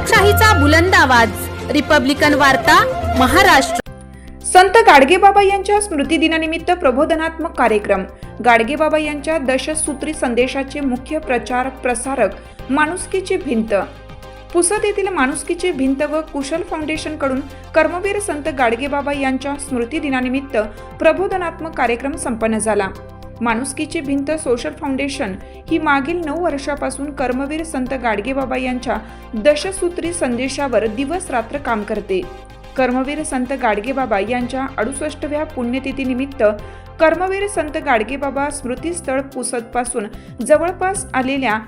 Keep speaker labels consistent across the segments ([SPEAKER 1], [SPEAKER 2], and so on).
[SPEAKER 1] लोकशाहीचा बुलंद आवाज, रिपब्लिकन वार्ता, महाराष्ट्र।
[SPEAKER 2] संत गाडगेबाबा यांच्या स्मृतिदिनानिमित्त प्रबोधनात्मक कार्यक्रम। गाडगेबाबा यांच्या दशसूत्री संदेशाचे मुख्य प्रचार प्रसारक माणुसकीची भिंत। पुसद येथील माणुसकीची भिंत व कुशल फाउंडेशन कडून कर्मवीर संत गाडगेबाबा यांच्या स्मृतिदिनानिमित्त प्रबोधनात्मक कार्यक्रम संपन्न झाला। माणुसकीची भिंत सोशल फाउंडेशन ही मागील 9 वर्षापासून कर्मवीर संत गाडगेबाबा यांच्या दशसूत्री संदेशावर दिवस रात्र काम करते। कर्मवीर संत गाडगेबाबा यांच्या 68व्या पुण्यतिथीनिमित्त कर्मवीर संत गाडगेबाबा स्मृतीस्थळ पुसद पासून जवळपास आलेल्या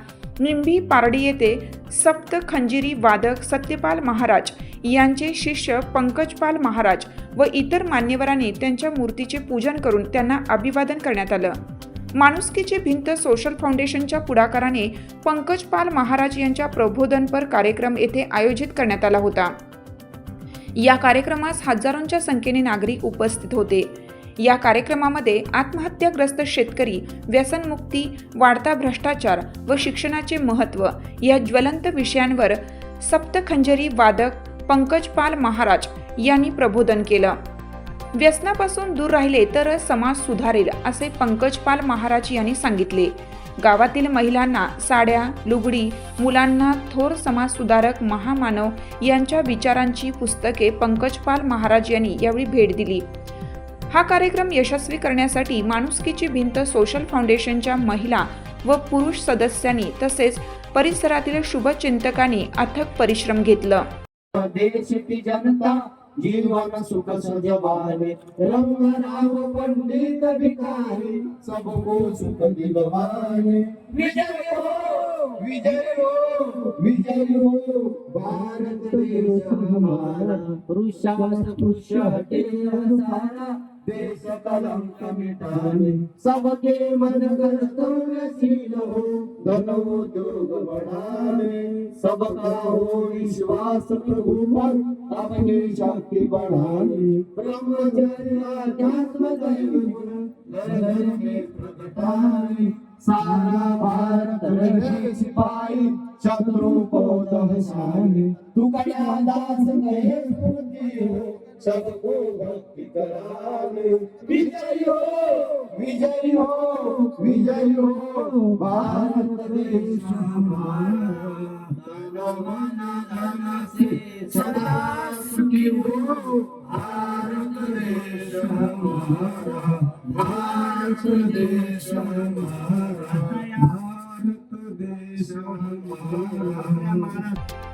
[SPEAKER 2] निंभी पारडी येथे सप्त खंजिरी वादक सत्यपाल महाराज यांचे शिष्य पंकजपाल महाराज व इतर मान्यवरांनी त्यांच्या मूर्तीचे पूजन करून त्यांना अभिवादन करण्यात आलं। माणुसकीची भिंत सोशल फाउंडेशनच्या पुढाकाराने पंकजपाल महाराज यांच्या प्रबोधनपर कार्यक्रम येथे आयोजित करण्यात आला होता। या कार्यक्रमास हजारोंच्या संख्येने नागरिक उपस्थित होते। या कार्यक्रमामध्ये आत्महत्याग्रस्त शेतकरी, व्यसनमुक्ती, वाढता भ्रष्टाचार व शिक्षणाचे महत्त्व या ज्वलंत विषयांवर सप्तखंजरी वादक पंकजपाल महाराज यांनी प्रबोधन केलं। व्यसनापासून दूर राहिले तर समाज सुधारेल असे पंकजपाल महाराज यांनी सांगितले। गावातील महिलांना साड्या, लुगडी, मुलांना थोर समाजसुधारक महामानव यांच्या विचारांची पुस्तके पंकजपाल महाराज यांनी यावेळी भेट दिली। हा कार्यक्रम यशस्वी करण्यासाठी माणुसकीची भिंत सोशल फाउंडेशनच्या महिला व पुरुष सदस्यांनी तसेच परिसरातील शुभचिंतकांनी अथक परिश्रम घेतला।
[SPEAKER 3] देश की जनता जीवन सुख सजवाने, रंग राव पंडित भिखारी, सबको सुख दिलवाने। विजय हो, विजय हो, विजय हो, भारत देश हमारा, पुरुषार्थ पुरुष हटे सारा, देश कलंक मिटाने, सबके मन कर्तव्यशील हो, धन उद्योग बढ़ाने, सबका हो विश्वास प्रभु पर, अपनी शक्ति बढ़ाने, ब्रह्मचर्य अध्यात्म दैव घर घर में प्रगटाने, सारा भारत रहे सिपाही, शत्रु को दहसाने, तुकड़िया दास गए स्फूर्ति हो, सबको भक्ति कराने। विजय हो, विजय हो, विजय हो, भारत देश हमारा, तन मन धन से सदा सुखी हो, भारत देश हमारा, भारत देश हमारा, भारत देश हमारा।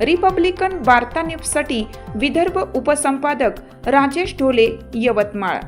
[SPEAKER 2] रिपब्लिकन वार्ता न्यूजसाठी विदर्भ उपसंपादक राजेश ढोले, यवतमाळ।